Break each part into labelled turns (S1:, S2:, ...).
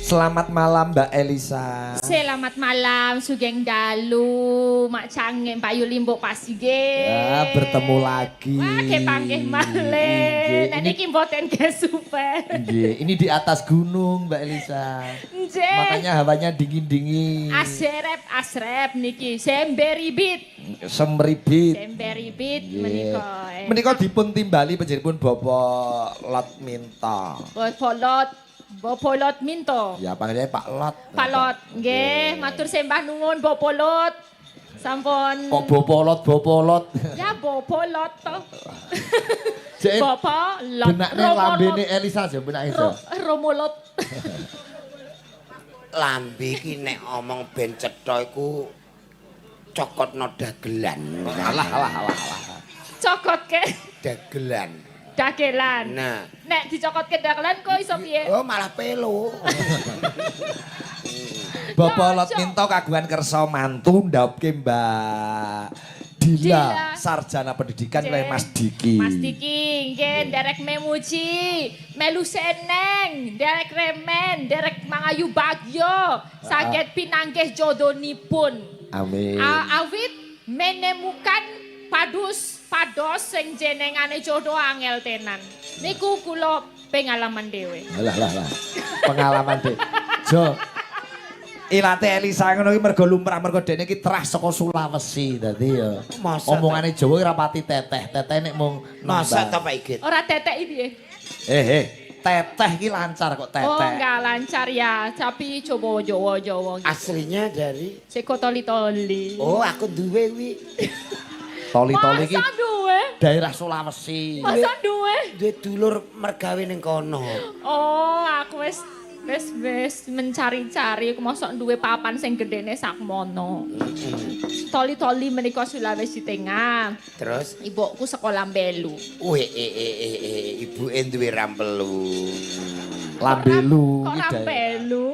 S1: Selamat malam Mbak Elisa.
S2: Selamat malam Sugeng Dalu, Mak Cange, Pak Yulimbo Pasige.
S1: Ya, bertemu lagi.
S2: Wah, kepanggih malih. Nah, niki mboten ke super.
S1: Nggih, ini di atas gunung Mbak Elisa.
S2: Nggih.
S1: Makanya hawanya dingin-dingin.
S2: Asrep niki, semberibit.
S1: Semeribit.
S2: Semberibit
S1: Nggih.
S2: menika.
S1: Menika dipun timbali panjenenganipun Bapak Lot Minta.
S2: Bapak Lot Minto.
S1: Ya, panggilnya Pak Lot.
S2: Pak Lot, nggih, matur sembah nuwun Bapak Lot. Sampun.
S1: Kok Bapak Lot?
S2: Ya Bapak Lot to.
S1: Jek,
S2: Bapak Lot.
S1: benakne lambene Elisa aja benake iso.
S2: Romolot.
S3: Lambe iki nek omong ben cetha iku cokotno dagelan.
S1: Alah.
S2: Cokot ke
S3: Dagelan.
S2: dagelan.
S3: Nah,
S2: Nek dicokot ke dagelan kok iso piye?
S3: oh malah pelo.
S1: Bapak
S2: Ya,
S1: Lot
S2: Cok.
S1: Minto kagungan kersa mantu ndhapke Mbak Dila,
S2: Dila.
S1: sarjana pendidikan
S2: Nggih.
S1: oleh Mas Diki.
S2: Mas Diki, nggih nderek memuji, melu seneng, nderek remen, nderek mangayu bagyo, saged pinanggih jodonipun.
S1: Amin.
S2: Awit menemukan pados sing jenengane jodoh angel tenan. Niku kula pengalaman dhewe.
S1: Lah. Pengalaman dek. Jo. Ilate Elisa ngono iki mergo lumrah mergo dene iki terah saka Sulawesi dadi ya.
S3: Masa
S1: Omongane Jawa ora pati teteh. Teteh nek mung
S3: Masa
S1: nambah.
S3: ta Pak Igit?
S2: Ora tetek piye?
S1: Teteh iki lancar kok teteh.
S2: Oh, enggak lancar ya, tapi coba Jawa gitu.
S3: Aslinya dari
S2: Seko toli-toli.
S3: Oh, aku duwe wi.
S1: Toli-toli iki
S2: Masa duwe?
S1: daerah Sulawesi.
S2: Masa duwe?
S3: Duwe dulur mergawe ning kono.
S2: Oh, aku wis mencari-cari aku mosok duwe papan sing gedene sakmono. Toli-toli menika Sulawesi Tengah.
S3: Terus
S2: Ibuku sekolah Belu.
S3: ibuke duwe rampelu.
S1: Lambelu
S2: Kok
S1: iki daerah.
S2: Rampelu?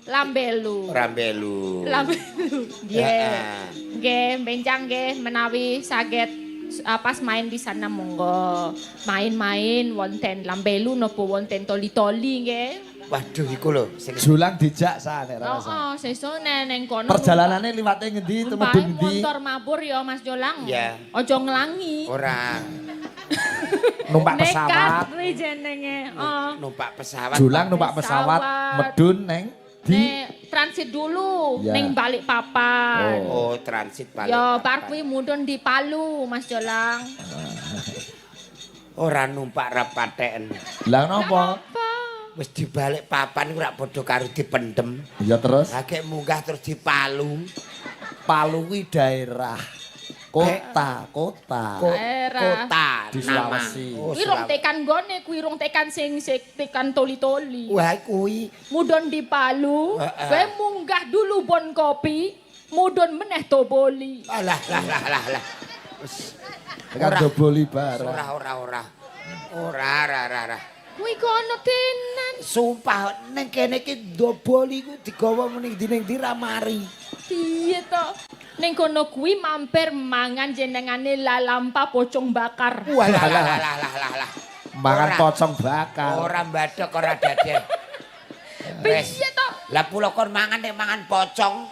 S2: Lambelu.
S3: Rambelu.
S2: Lambelu. Nggih. Nggih, benjang nggih menawi saged pas main di sana monggo. Main-main wonten Lambelu napa wonten toli-toli nggih.
S3: Waduh iku lho sing
S1: Julang dijak sa nek ra rasa.
S2: Oh, sesuk neng kono.
S1: Perjalanane liwate ngendi
S2: Bae
S1: temedun endi?
S2: motor mabur ya Mas Jolang.
S3: Ya.
S2: Ojo ngelangi.
S3: ora
S1: Numpak
S2: Nekat
S1: pesawat.
S2: kuwi jenenge. Oh.
S3: numpak pesawat.
S1: Julang numpak pesawat medun neng di
S2: Nek transit dulu
S1: Ya.
S2: ning Balikpapan.
S3: Oh, transit balik.
S2: Ya bar kuwi mudhun di Palu Mas Jolang.
S3: Ora numpak rapateken.
S1: Lah napa?
S2: Apa?
S3: Wis dibalik papan ora padha karo dipendem.
S1: Ya terus
S3: Lagi munggah terus dipalu.
S1: Palu kuwi daerah kota.
S2: Daerah.
S3: Kota
S1: Di
S3: nama.
S1: Sulawesi.
S3: Oh,
S2: Kuwi rong tekan gone, kuwi rong tekan sing tekan toli-toli.
S3: Wah, kuwi
S2: Mudhun di Palu,
S3: Heeh.
S2: kowe munggah dulu bon kopi, mudhun meneh Toboli.
S3: lah. Wis
S1: Kan doboli bareng.
S3: ora.
S2: Kuwi kono tenan.
S3: Sumpah ning kene iki dobol iku digawa muni dining diramari.
S2: Piye to? Ning kono kuwi mampir mangan jenengane lalampa pocong bakar.
S3: Wah lah.
S1: Mangan
S3: Ora.
S1: pocong bakar.
S3: Ora mbadhek ora daden. Wes.
S2: Piye to?
S3: Lah kula kon mangan nek mangan pocong.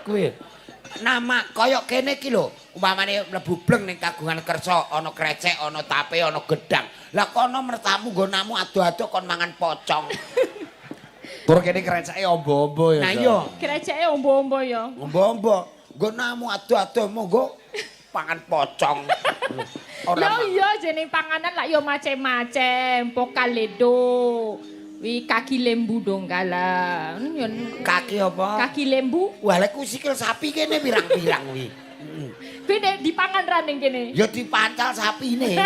S3: Kuwi nama kaya kene iki lho, umpamane mlebu bleng ning kagungan kersa, ana krecek, ana tape, ana gedang. Lah kono mertamu nggonamu ado-ado kon mangan pocong.
S1: Tur kene kreceke ombo-ombo ya.
S3: Nah
S1: Jo.
S3: iya,
S2: Kreceke ombo-ombo ya.
S3: ombo-ombo, nggonamu ado-ado monggo pangan pocong.
S2: Lah iya jeneng panganan lak yo macem-macem, pokaledo. Wi kaki lembu donggala.
S3: Kaki apa?
S2: Kaki lembu.
S3: Wah, lek ku sikil sapi kene pirang-pirang wi.
S2: Kuwi nek dipangan ra ning kene.
S3: Ya dipancal sapine.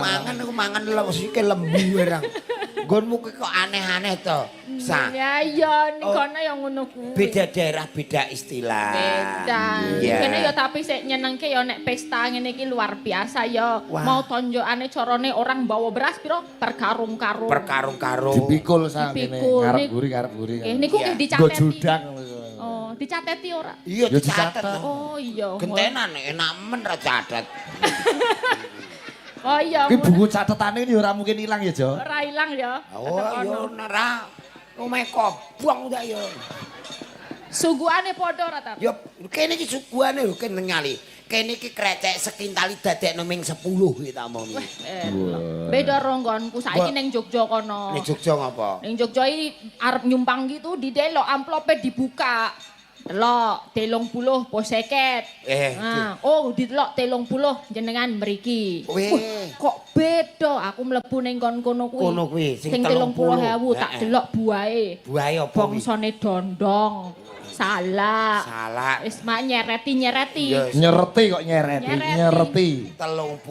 S3: Mangan aku mangan sikil lembu wirang. Nggonmu ki kok aneh-aneh to. Sa.
S2: Ya iya ning kono ya ngono kuwi.
S3: Beda daerah, beda istilah.
S2: Beda.
S3: Iya.
S2: Kene ya tapi sik nyenengke ya nek pesta ngene iki luar biasa ya.
S3: Wah.
S2: Mau tonjokane carane orang bawa beras piro berkarung-karung.
S3: Perkarung-karung.
S1: Dipikul sa kene
S2: Dipikul.
S1: ngarep buri.
S2: Nggih niku
S3: Iya.
S2: nggih
S1: Nggo
S2: dicateti.
S1: judang.
S2: Oh, dicateti ora?
S3: Iya
S1: Ya
S3: dicatet.
S1: dicatet.
S2: Oh iya.
S3: Gentenan enak men ra catet.
S2: Oh iya.
S1: Kuwi buku catetane ya ora mungkin ilang ya, Jo.
S2: Ora ilang ya.
S3: Oh yo nera. Omahe kobong ta yo.
S2: Suguhane padha ora ta?
S3: Yo kene iki suguhane lho kene nyali. Kene iki krecek sekintali dadekno ming 10 iki tak omong.
S2: Beda ronggonku saiki ning Jogja kono.
S3: Ning Jogja ngapa?
S2: Ning Jogja iki arep nyumpang gitu didelok amplope dibuka. Delok 30 po 50. Nah, oh didelok 30 jenengan mriki. Kok beda aku mlebu ning kono kuwi.
S3: Kono kuwi
S2: Sing 30.000 tak delok buahe.
S3: Buahe apa?
S2: Bangsane dondong. Salak.
S3: Salak.
S2: Wis mak nyereti.
S1: Nyereti kok nyereti.
S3: 30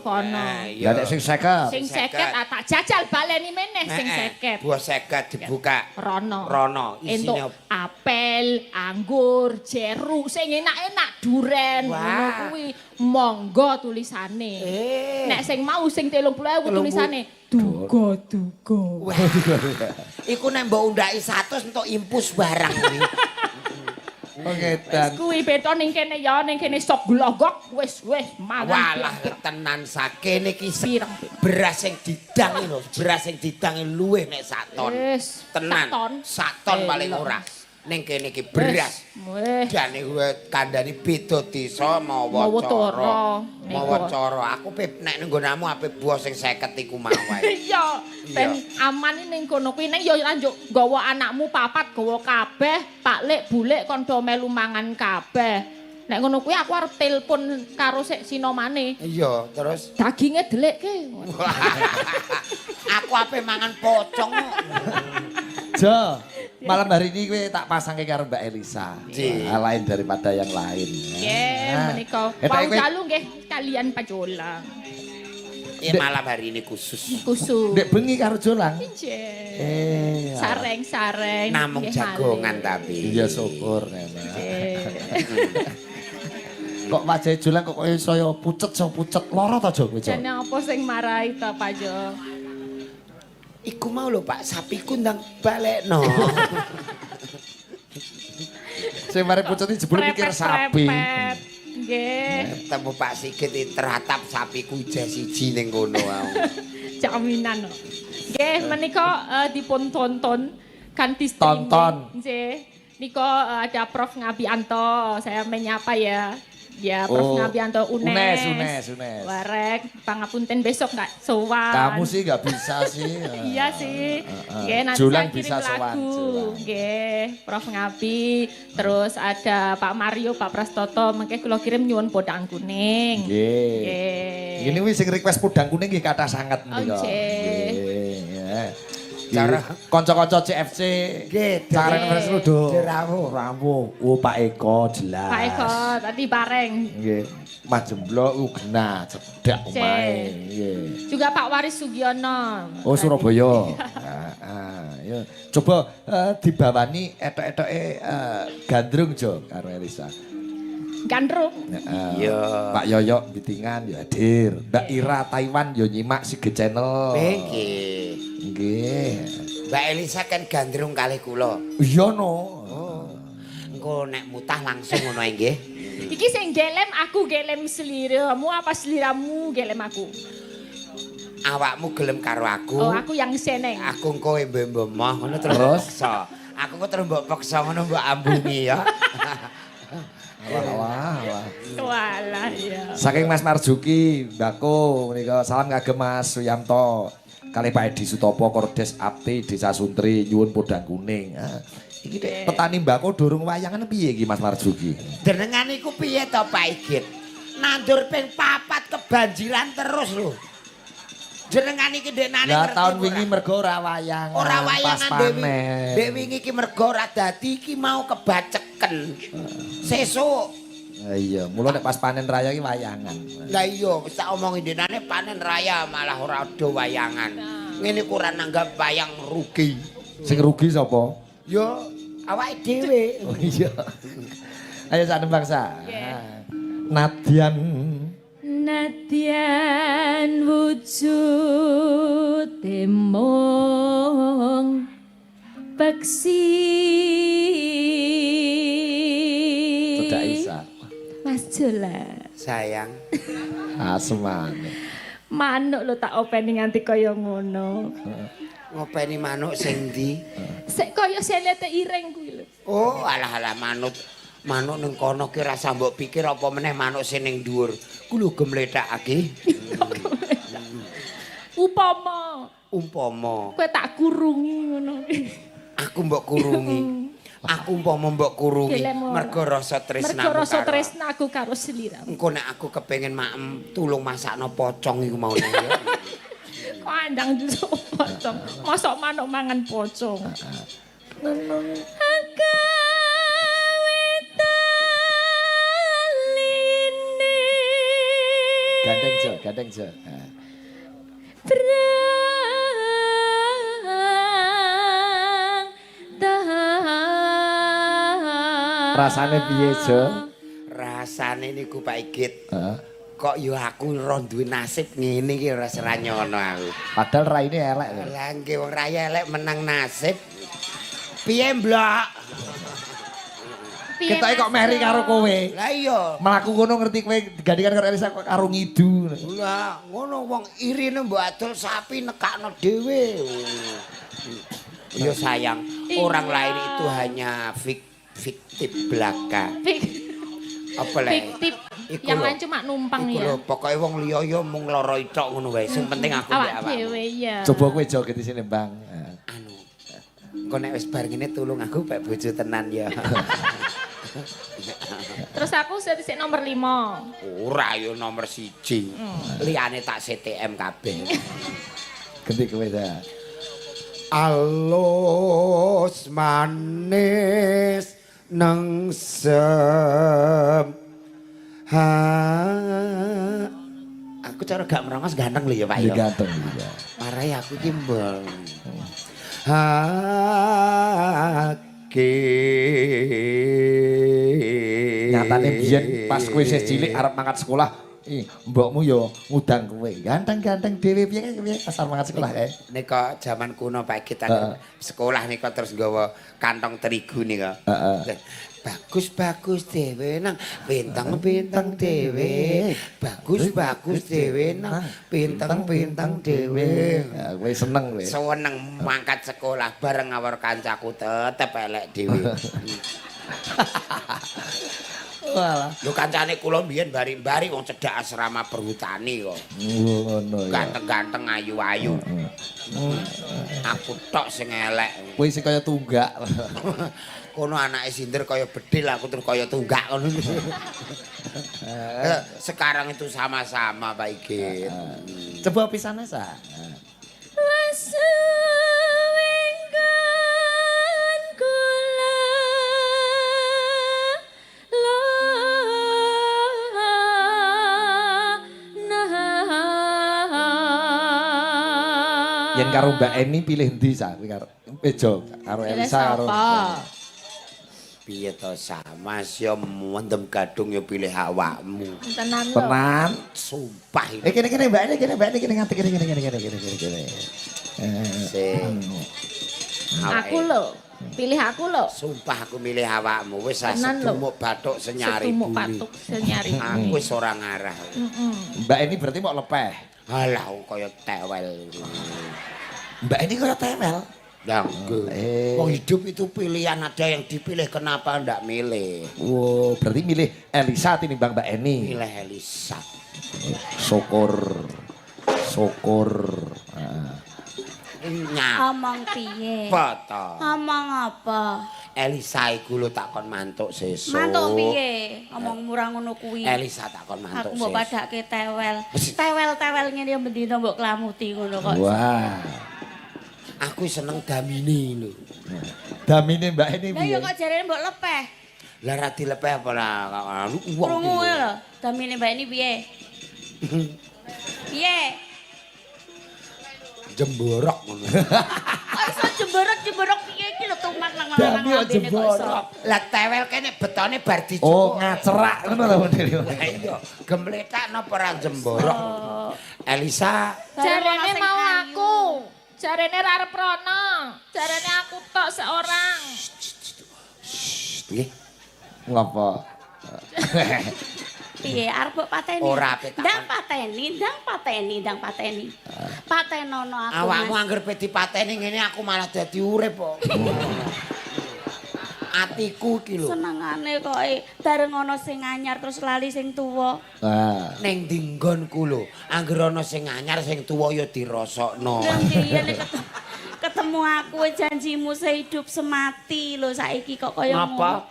S2: kono.
S1: Ya nek sing 50.
S2: Sing 50 tak jajal baleni meneh sing 50.
S3: Buah 50 dibuka.
S2: Rono.
S3: Isine
S2: Entuk apel, anggur, jeruk sing enak-enak duren ngono kuwi. Monggo tulisane. Nek sing mau sing 30.000 tulisane Duga.
S3: Iku nek mbok undhaki 100 entuk impus barang kuwi.
S1: Oke, dan
S2: kuwi beto ning kene ya ning kene sok glogok wis mangan.
S3: Walah tenan sakene iki beras sing didang lho, beras sing didang luwih nek sak ton. Tenan. Sak ton paling ora. Ning kene iki beras. Jane kandhane beda desa mawa cara. Mawa cara. Aku nek ning nggonanmu ape buah sing 50 iku mau wae.
S2: Iya, ben aman ning kono kuwi ning ya lanjut nggawa anakmu papat gawa kabeh, Pak Lek, Bu Lek kon do melu mangan kabeh. Nek ngono kuwi aku arep telepon karo sik Sinomane.
S3: Iya, terus
S2: daginge delikke.
S3: Aku ape mangan pocong.
S1: Jo, malam hari ini gue tak pasangke karo Mbak Elisa. Lain daripada yang lain.
S2: Menika. Wau dalu nggih kalian pajolang.
S3: Malam hari ini khusus.
S1: Dek bengi karo jolang.
S2: Sareng-sareng.
S3: Namung jagongan tapi.
S1: Iya syukur ngene. Kok wajah jolang kok koyo saya pucet lara ta Jo kowe Jo?
S2: Jane apa sing marahi ta Pak Jo?
S3: Iku mau lho Pak, sapiku ndang balekno.
S1: Sing mari pucet iki jebul mikir sapi.
S2: Nggih.
S3: Temu Pak Sigit teratap sapiku ijeh siji ning kono wae.
S2: Jaminan. Nggih, menika dipun tonton kanthi streaming.
S1: Tonton.
S2: Nggih. Nika ada Prof Ngabianto, saya menyapa ya. Ya, Prof Ngabianto UNES. Warek, pangapunten besok nggak sowan.
S1: Kamu sih nggak bisa sih.
S2: Iya sih. Nggih, nanti
S1: Julang
S2: saya kirim
S1: bisa sowan.
S2: lagu. Nggih, Prof Ngabi. Terus ada Pak Mario, Pak Prastoto. Mengke kula kirim nyuwun podang kuning.
S1: Nggih. Ini wis sing request podang kuning nggih kathah sanget menika.
S2: Nggih.
S1: Cara kanca-kanca CFC
S3: nggih
S1: carane wis lho
S3: rawuh.
S1: Oh Pak Eko jelas.
S2: Pak Eko tadi bareng.
S1: Nggih. Mas Jemblok genah cedak omahe. Nggih.
S2: Juga Pak Waris Sugiono.
S1: Oh Surabaya. Ya. Coba dibawani etok-etoke gandrung Jo karo Elisa.
S2: Gandrung.
S3: Iya.
S1: Pak Yoyok Bitingan ya hadir. Mbak Ira Taiwan yo nyimak Sige Channel.
S3: Nggih.
S1: Nggih.
S3: Mbak Elisa kan gandrung kalih kula.
S1: Iya no.
S3: Engko nek mutah langsung ngono ae nggih.
S2: Iki sing gelem aku gelem seliramu apa seliramu gelem aku?
S3: Awakmu gelem karo aku.
S2: Oh, aku yang seneng.
S3: Aku engko embe-embe moh ngono terus. Aku kok terus mbok paksa ngono mbok ambungi ya.
S1: Wah.
S2: Walah ya.
S1: Saking Mas Marjuki, Mbako menika salam kagem Mas Suyanto. Kali Pak Edi Sutopo Kordes Apti Desa Suntri nyuwun podang kuning. Iki dek petani mbako durung wayangan piye iki Mas Marjuki?
S3: Jenengan iku piye to Pak Igit? Nandur ping 4 kebanjiran terus lho. Jenengan iki ndekane
S1: ngerti. Ya tahun wingi mergo ora wayangan.
S3: Ora wayangan Dewi wingi iki mergo ora dadi iki mau kebaceken. Sesuk.
S1: Iya, mula nek pas panen raya iki wayangan.
S3: Lah iya, wis tak omongi denane panen raya malah ora do wayangan. Ngene kurang nanggap wayang rugi.
S1: Sing rugi sapa?
S3: Yo awake dhewe.
S1: Oh iya. Ayo sanem bangsa. Nadyan
S2: wujud mung peksi.
S1: Tidak Isa.
S2: Mas Jola.
S3: Sayang.
S1: Asmane.
S2: Manuk lho tak openi nganti kaya ngono.
S3: Ngopeni manuk sing ndi?
S2: Sik kaya selete ireng kuwi lho.
S3: Oh, alah manuk. Manuk ning kono ki rasa mbok pikir apa meneh manuk sing ning dhuwur. Ku lho gemlethakake. Umpama
S2: Kowe tak kurungi ngono.
S3: aku mbok kurungi. Aku umpama mbok kurungi
S2: Gelem ora.
S3: mergo rasa tresnaku.
S2: Mergo rasa tresnaku karo sliramu.
S3: Engko nek aku kepengin maem tulung masakno pocong iku mau nang ya.
S2: Kok andang jusuk pocong. Mosok manuk mangan pocong.
S1: Gandeng jo. Rasane piye, Jo?
S3: Rasane niku Pak Igit.
S1: Heeh.
S3: Kok yo aku ora duwe nasib ngene iki ora seranyono aku.
S1: Padahal raine elek lho.
S3: Lah nggih wong raya elek menang nasib. Piye, Blok?
S1: Ketoke kok meri karo kowe.
S3: Lah iya.
S1: Mlaku ngono ngerti kowe digandingan karo Elisa kok karo ngidu.
S3: Lah ngono wong irine mbok adol sapi nekakno dhewe. Yo sayang, orang lain itu hanya fiktif belaka. Apa lek?
S2: Fiktif.
S3: Iku
S2: Yang
S3: lho.
S2: lain cuma numpang
S3: Iku
S2: ya.
S3: lho, pokoke wong liya yo mung lara ithok ngono wae. Sing penting aku mbek
S2: Awak
S3: awak.
S2: dhewe ya.
S1: Coba kowe joget di sini, Bang.
S3: Anu. Kok nek wis bar ngene tulung aku pek bojo tenan ya.
S2: Terus aku sik nomor 5.
S3: Ora yo nomor 1. Liyane tak CTM kabeh.
S1: Ganti kowe ta.
S3: Alus manis nengsem ha aku cara gak merongos ganteng lho ya Pak ya.
S1: Ganteng iya.
S3: Marai aku iki mbong. Ha ke
S1: Nyatane biyen pas kowe isih cilik arep mangkat sekolah, mbokmu yo ngudang kowe. Ganteng-ganteng dhewe piye asal mangkat sekolah kae.
S3: Nika jaman kuno Pak kita sekolah nika terus nggawa kantong terigu nika. Bagus-bagus dhewe nang bintang-bintang dhewe. Bagus-bagus dhewe nang bintang-bintang dhewe.
S1: Kowe seneng kowe.
S3: Seneng mangkat sekolah bareng ngawur kancaku tetep elek dhewe.
S1: Walah.
S3: Lho kancane kula mbiyen bari-bari wong cedhak asrama perhutani kok.
S1: Ngono ya.
S3: Ganteng-ganteng ayu-ayu. Aku tok sing elek.
S1: Kowe sing kaya tunggak.
S3: Kono anake sindir kaya bedil aku terus kaya tunggak ngono. Sekarang itu sama-sama Pak Igit.
S1: Coba pisane sa. Yen karo Mbak Eni pilih ndi sa? Karo Bejo, karo Elisa karo.
S3: Piye to sama sya mendem gadung ya pilih awakmu.
S2: Tenan lho.
S1: Tenan.
S3: Sumpah ini.
S1: Kene Mbak Eni, Mbak Eni nganti kene.
S2: Aku lho, pilih aku lho.
S3: Sumpah aku milih awakmu wis
S2: Tenan lho.
S3: sedumuk bathuk senyari
S2: Setumuk
S3: bumi.
S2: patuk senyari.
S3: Aku wis ora ngarah.
S1: Mbak Eni berarti mau lepeh.
S3: Alah kaya tewel.
S1: Mbak Eni kaya temel.
S3: Lah, wong hidup itu pilihan ada yang dipilih kenapa ndak milih?
S1: Wow, berarti milih Elisa tinimbang Mbak Eni.
S3: Milih Elisa.
S1: Syukur.
S4: Ngomong piye?
S3: Foto.
S4: Ngomong apa?
S3: Elisa iku lho takon mantuk sesuk.
S4: Mantuk piye? Ngomong murah ngono kuwi.
S3: Elisa takon mantuk
S4: Aku mbok
S3: sesuk.
S4: padake tewel. Tewel-tewel ngene ya mendina mbok klamuti ngono kok.
S1: Wah.
S3: Aku seneng damine lho.
S1: Damine Mbak Eni
S4: Lah
S1: piye?
S4: ya kok jarene mbok lepeh.
S3: Lah ra dilepeh apa lah wong.
S4: Krungu lho, damine mbak ini piye? Piye?
S3: Jemborok ngono.
S4: Kok iso jemborok piye iki lho tumak nang
S1: Dami kok
S4: lambene kok iso.
S1: jemborok.
S3: Lah tewel kene betone bar
S1: Oh,
S3: dicukur.
S1: ngacerak ngono lho modele.
S3: Lah iya, gemletak napa ora jemborok. Elisa,
S2: Jarene mau aku. Jarene ra arep rono. Jarene aku tok seorang.
S3: nggih.
S1: Ngapa?
S4: Piye arep mbok pateni?
S3: Ora ape tak.
S4: Ndang pateni. Patenono aku.
S3: Awakmu
S4: Mas.
S3: angger pe dipateni ngene aku malah dadi urip kok. Atiku iki lho.
S4: Senengane kok bareng ana sing anyar terus lali sing tuwa.
S1: Nah,
S3: Ning dinggonku lho, angger ana sing anyar sing tuwa ya dirasakno.
S4: Lah yen ketemu aku janjimu sehidup semati lho saiki kok kaya ngono.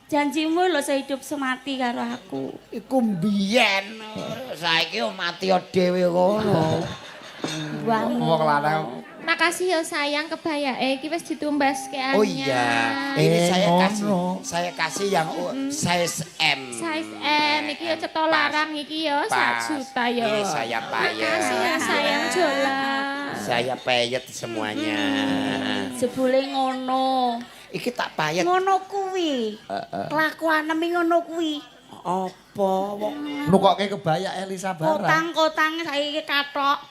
S4: Janjimu lho sehidup semati karo aku.
S3: Iku mbiyen. Saiki yo mati dhewe ngono.
S1: wong lanang.
S2: Makasih ya sayang kebayae iki wis ditumbaske anyar.
S3: Oh iya, ini
S1: ngono.
S3: saya kasih yang size M.
S2: Size M iki ya cetha larang iki ya 1
S3: Pas.
S2: juta ya.
S3: Ini saya payet.
S2: Makasih ya sayang Jola.
S3: Saya payet semuanya.
S4: Jebule ngono.
S3: Iki tak payet.
S4: Ngono kuwi. Kelakuanem ngono kuwi.
S3: Apa wong?
S1: Nukokke kebaya Elisa barang.
S4: Kotang-kotang saiki katok.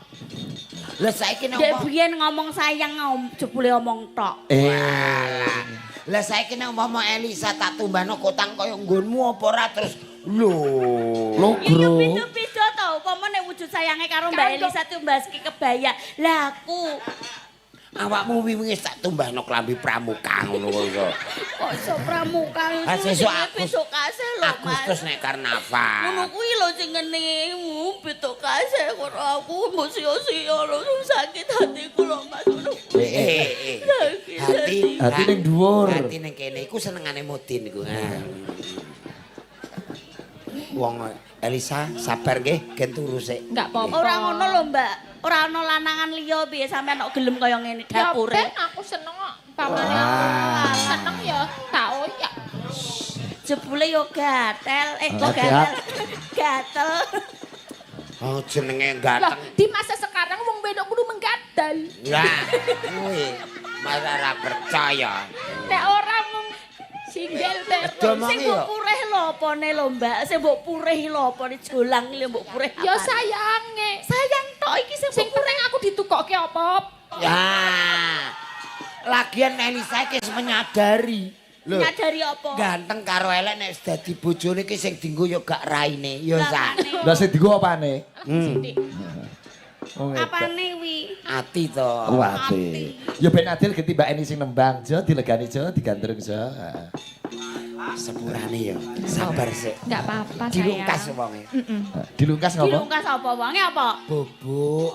S3: Lah saiki nek
S4: Dek biyen ngomong sayang jebule omong tok.
S3: Walah. Lah saiki nek umpama Elisa tak tumbano kotang kaya nggonmu apa ora terus lho.
S4: Iya
S1: Bro.
S4: beda-beda to, upama nek wujud sayange karo Mbak Elisa tumbaski kebaya. Lah aku
S3: Awakmu wingi wis tak tumbano klambi pramuka ngono kok iso.
S4: kok iso pramuka
S3: Ah,
S4: itu
S3: sesuk
S4: besok kasih lho Mas.
S3: Agustus nek karnaval.
S4: Ngono kuwi lho sing ngene besok kasih karo aku mbok sia-sia lho sakit hatiku lho Mas.
S1: Hati ning dhuwur.
S3: Hati ning kene iku senengane Mudin iku. Wong Elisa sabar nggih gen turu sik.
S2: Enggak apa-apa.
S4: Ora ngono lho Mbak. Ora ana lanangan liya piye sampean kok gelem kaya ngene
S2: Ya
S4: dapure.
S2: ben aku seneng kok. Pamane aku seneng ya tak oyak.
S4: Jebule yo gatel, kok
S1: Hati-hati.
S4: gatel. Gatel.
S3: Oh jenenge
S2: Lah
S3: ganteng.
S2: di masa sekarang wong wedok kudu menggadal.
S3: Ya, kuwi masa ora percaya.
S2: Nek ora mung single terus.
S3: Domong
S4: Sing
S3: yo.
S4: mbok purih lho apane lho Mbak? Sing mbok purih lho apane jolang lho mbok purih.
S2: Ya
S4: apane?
S2: sayange.
S4: sayang tok iki sing
S2: Sing penting aku ditukokke apa?
S3: Ya. Lagian Elisa iki wis menyadari. Lho,
S4: nyadari apa?
S3: ganteng karo elek nek wis dadi bojone iki sing dienggo ya gak raine, ya sa.
S1: Lah sing dienggo apane?
S2: Sithik.
S1: Wong wedok.
S4: Apane wi?
S3: Ati to.
S1: Wate. Ya ben adil ketimbakane sing nembang, Jo dilegani Jo, digandrung Jo. Heeh.
S3: Sepurane ya. Sabar sik.
S2: Enggak apa-apa sayang.
S3: Dilungkas wonge.
S1: Dilungkas ngopo?
S4: Dilungkas apa wonge apa?
S3: Bubuk.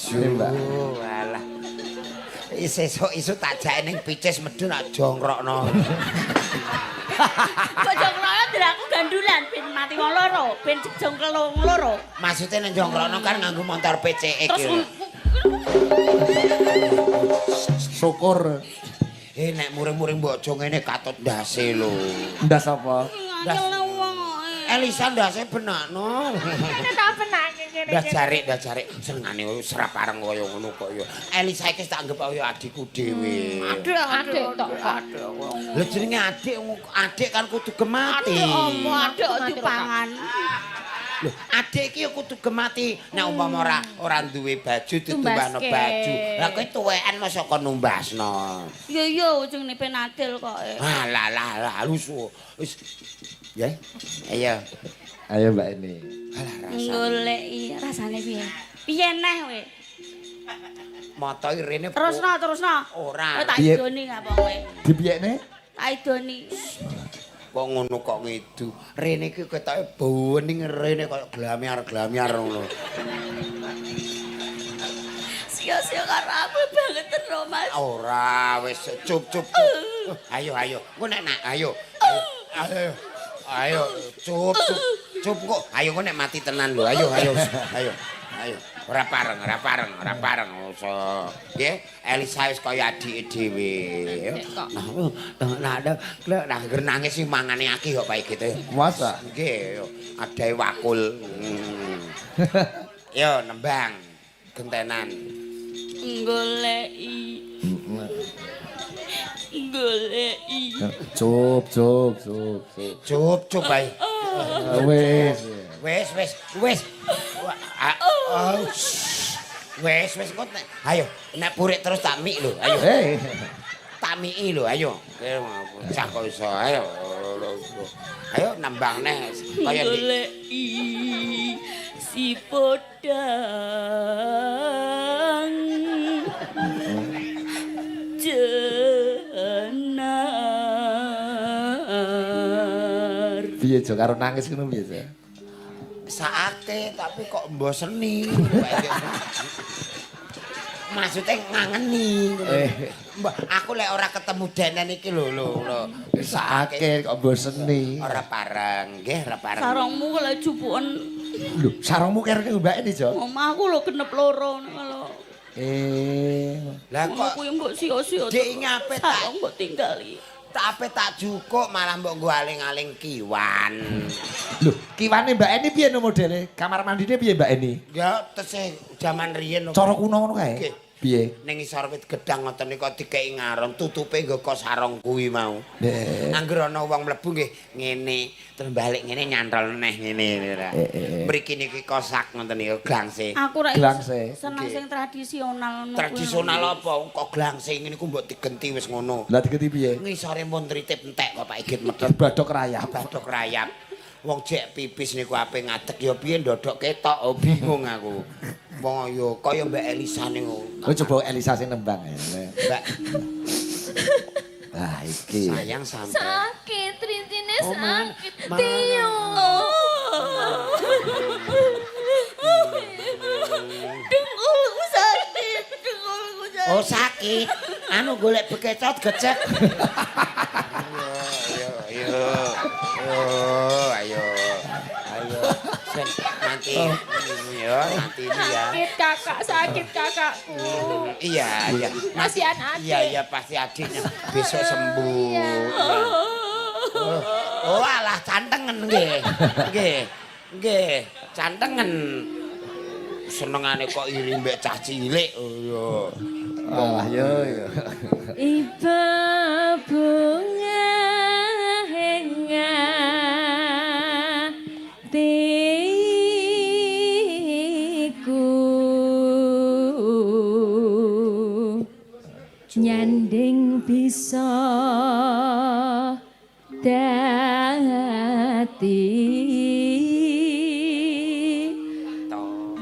S1: Mbak.
S3: Walah. Isuk tak jake ning picis medun tak jongkrokno.
S4: Bojong loro aku gandulan ben mati wong loro, ben jongkel wong loro.
S3: Maksudnya ning jongkrokno kan nganggo motor PCX.
S4: Terus
S1: Syukur.
S3: Nek muring-muring bojo ngene katut ndase lho.
S1: Ndas apa?
S4: nganyel wong.
S3: Elisa ndase benakno.
S2: Ini tak penake kene.
S3: Dah jarik senengane serap pareng kaya ngono kok ya. Elisa iki tak anggap kaya adikku dhewe.
S2: Adik tok kok.
S3: Lha jenenge adik kan kudu gemati.
S4: Adik dipangan.
S3: Lho, adik iki ya kudu gemati. Nek umpama ora duwe baju ditumbano
S2: Tumbaske.
S3: baju. Lah kowe tuwekan mosok kon numbasno.
S4: Yo ujungne penadil kok.
S3: Lah lusu. Wis. Ya. Ayo.
S1: Ayo Mbak ini.
S3: Alah rasa.
S4: Goleki rasane piye? Piye neh kowe?
S3: Moto rene.
S4: Terusno.
S3: Ora.
S4: Kowe tak
S1: Piye?
S4: idoni apa kowe?
S1: Dipiyekne?
S4: Tak idoni.
S3: Kok ngono kok ngidu. Rene iki ketoke bening rene kaya glamiar ngono.
S4: Sia-sia karo aku banget terus Mas.
S3: Ora wis cup. Ayo. Engko nek ayo. Ayo, cup. Kok. Ayo engko nek mati tenan lho. Ayo. Ora pareng. So, nggih, Elisa wis kaya adike dhewe. Nah, ngger nangis sing mangane akeh kok Pak gitu.
S1: Masa?
S3: Nggih, adahe wakul. Yo nembang gentenan.
S4: Goleki.
S1: Cup.
S3: Cup ae.
S1: Wis.
S3: Wis. Wis kok. Ayo, nek purik terus tak mik lho. Ayo.
S1: Hei.
S3: tak miki lho, ayo. Cah kok iso, ayo. Ayo nambang neh kaya
S4: goleki si podang jenar.
S1: Piye Jo karo nangis ngono piye Jo?
S3: Saake tapi kok mboseni. Maksudnya ngangeni. Mbak, aku lek ora ketemu Denen iki lho.
S1: Sakake kok boseni.
S3: Ora pareng, nggih, ora pareng.
S4: Sarungmu kok lek jupuken.
S1: Lho, sarungmu kere mbake iki Jo.
S4: Omahku lho genep loro kalau.
S3: Lah kok
S4: kuwi mbok sio-sio.
S3: Dik ngape tak
S4: sarung mbok tinggali.
S3: Tapi tak jukuk malah mbok nggo aling-aling kiwan.
S1: Lho, kiwane Mbak Eni piye no modele? Kamar mandine piye Mbak Eni?
S3: Ya tesih jaman riyen.
S1: Cara kuno ngono kae.
S3: Nggih.
S1: Piye?
S3: Ning isor wit gedang ngoten niku dikeki ngaron, tutupe nggo kok sarung kuwi mau.
S1: Nek
S3: Angger ana wong mlebu nggih ngene, terus balik ngene nyantol neh ngene ra. Mriki niki kosak ngoten niku glangse.
S4: Aku ra
S1: Glangse.
S4: seneng sing tradisional ngono.
S3: Tradisional apa? Kok glangse ngene ku mbok digenti wis ngono.
S1: Lah digenti piye?
S3: Ngisore mun tritip entek kok Pak Igit medhot
S1: Badok rayap.
S3: badok rayap. Wong jek pipis niku ape ngadeg ya piye ndodok ketok, oh bingung aku. Wong yo kaya Mbak Elisa niku.
S1: Kowe coba Elisa sing nembang ya.
S3: Mbak
S1: Ah iki.
S3: sayang sampe.
S2: Sakit, rintine
S3: Oh,
S2: sakit.
S3: mana?
S2: Tio.
S4: Dengkulku sakit, dengkulku sakit.
S3: Oh sakit. Anu golek bekecot gecek. Ayo. Sen nanti nanti ini ya.
S2: Sakit kakakku.
S3: Iya.
S2: Kasihan adik.
S3: Iya, pasti adiknya besok sembuh. Iya. Oh, alah cantengen nggih. Nggih, cantengen. Senengane kok iri mbek cah cilik. Oh iya.
S1: Ah yo.
S2: Iba bunga henga nyanding bisa dadi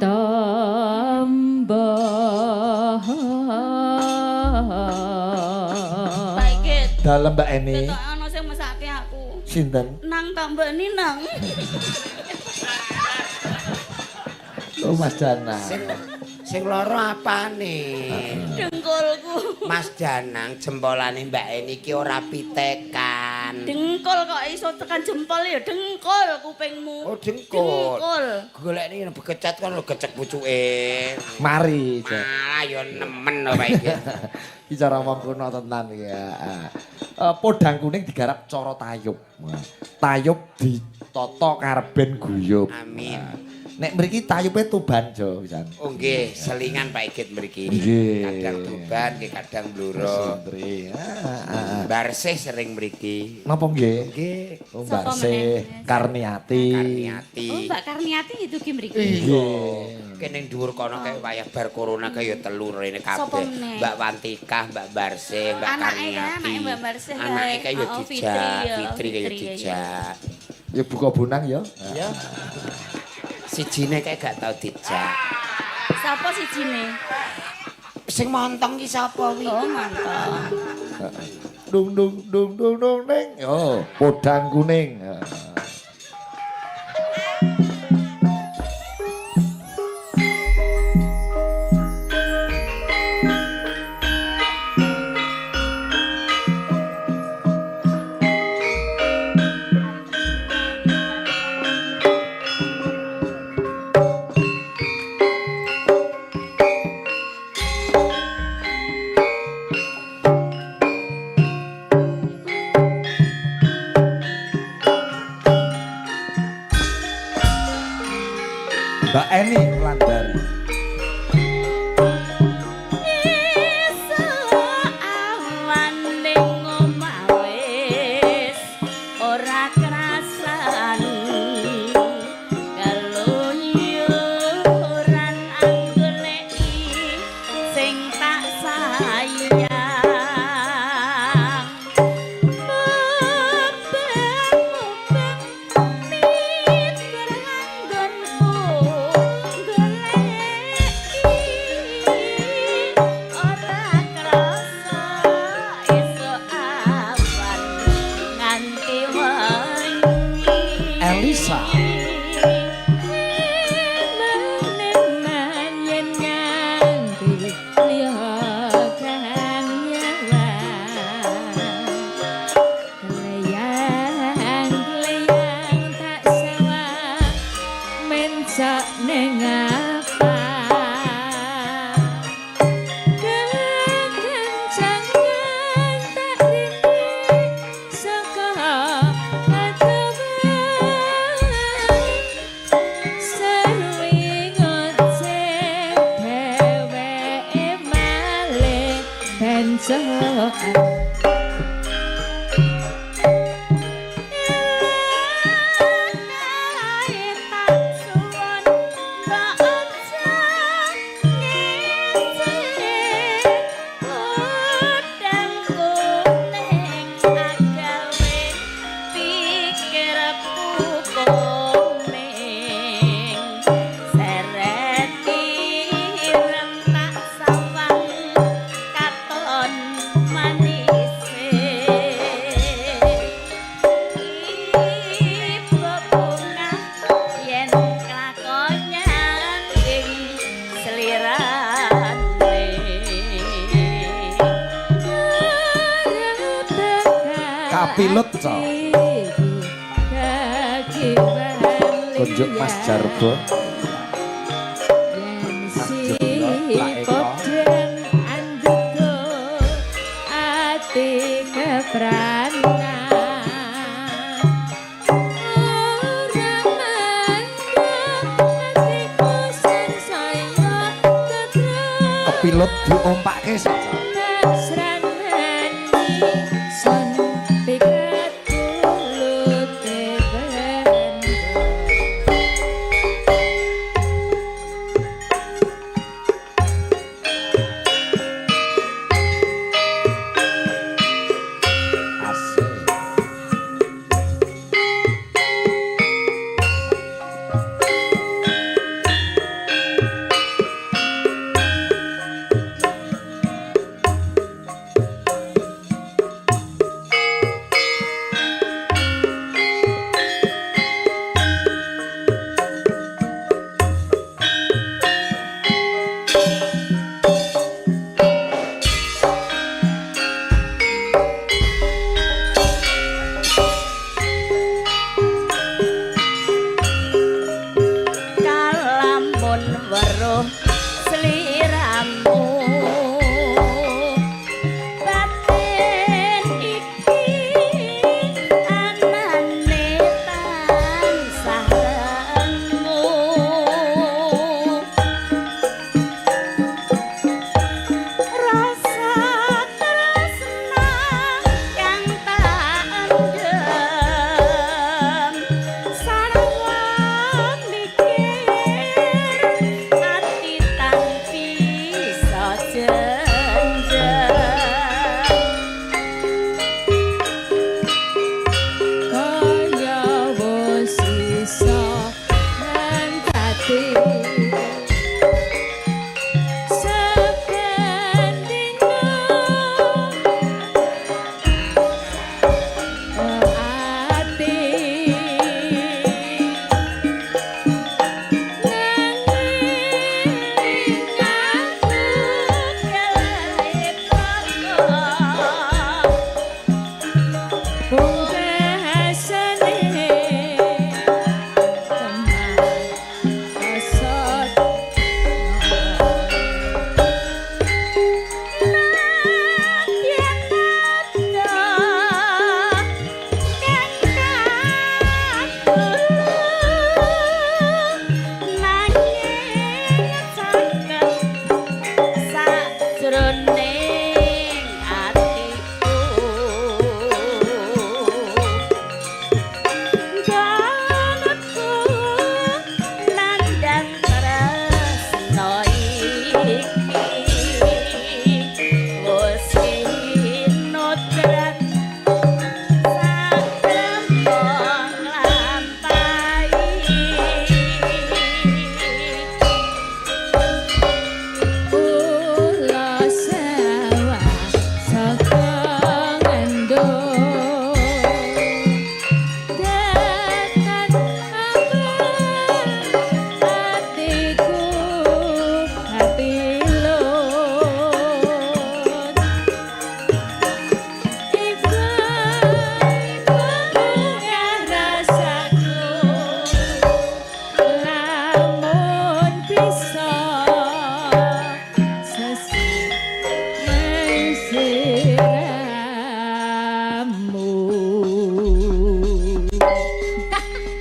S2: tombo
S4: Baikit.
S1: Dalem Mbak Eni.
S4: Ketok ana sing mesake aku.
S1: Sinten?
S4: Nang tak mbak ni nang.
S1: Oh Mas Danang.
S3: Sing loro apane?
S4: Dengkulku.
S3: Mas Danang jempolane Mbak Eni iki ora pitekan.
S4: Dengkul kok iso tekan jempol ya dengkul kupingmu.
S3: Oh dengkul.
S4: Dengkul.
S3: Golek ini bekecat kan lo gecek pucuke.
S1: Mari. Jo.
S3: Malah yo nemen lho Pak iki.
S1: Iki cara wong kuno tenan ya. Podang kuning digarap cara tayub. Tayub ditata karben guyub.
S3: Amin.
S1: Nek mriki tayube Tuban Jo pisan.
S3: Oh nggih, selingan Pak Igit mriki.
S1: Nggih.
S3: Kadang Tuban, nggih kadang Bluro.
S1: Santri.
S3: Barsih sering mriki.
S1: Napa nggih?
S3: Nggih,
S1: Oh
S4: Sapa
S1: Mbak Se, Karniati.
S3: Karniati.
S4: Oh Mbak Karniati itu ki mriki.
S3: Iya. Kene dhuwur kono kae wayah bar corona kae ya telu rene
S4: Sapa
S3: kabeh.
S4: meneh?
S3: Mbak Wantika, Mbak Barsih, Mbak
S4: Anake
S3: Karniati.
S4: anake Mbak Barsih kae.
S3: Anake kae ya
S4: Oh,
S3: dijak,
S4: Fitri
S3: Fitri
S4: ya,
S3: kae ya
S4: Fitri, ya,
S3: dijak.
S1: Ya buka bonang ya.
S3: Ya. Sijine kae gak tau dijak.
S4: Sapa sijine?
S3: Sing montong ki sapa wi?
S4: Oh mantap.
S1: Dung dung dung dung dung ning. Oh, podang kuning.
S2: enjokan
S1: Kapilut co. Kunjuk Mas Jarbo. Kepilut diompake saja.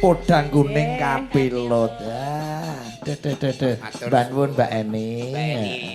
S1: Podang kuning kapilut. Ah, Mbak Nuwun Mbak Eni.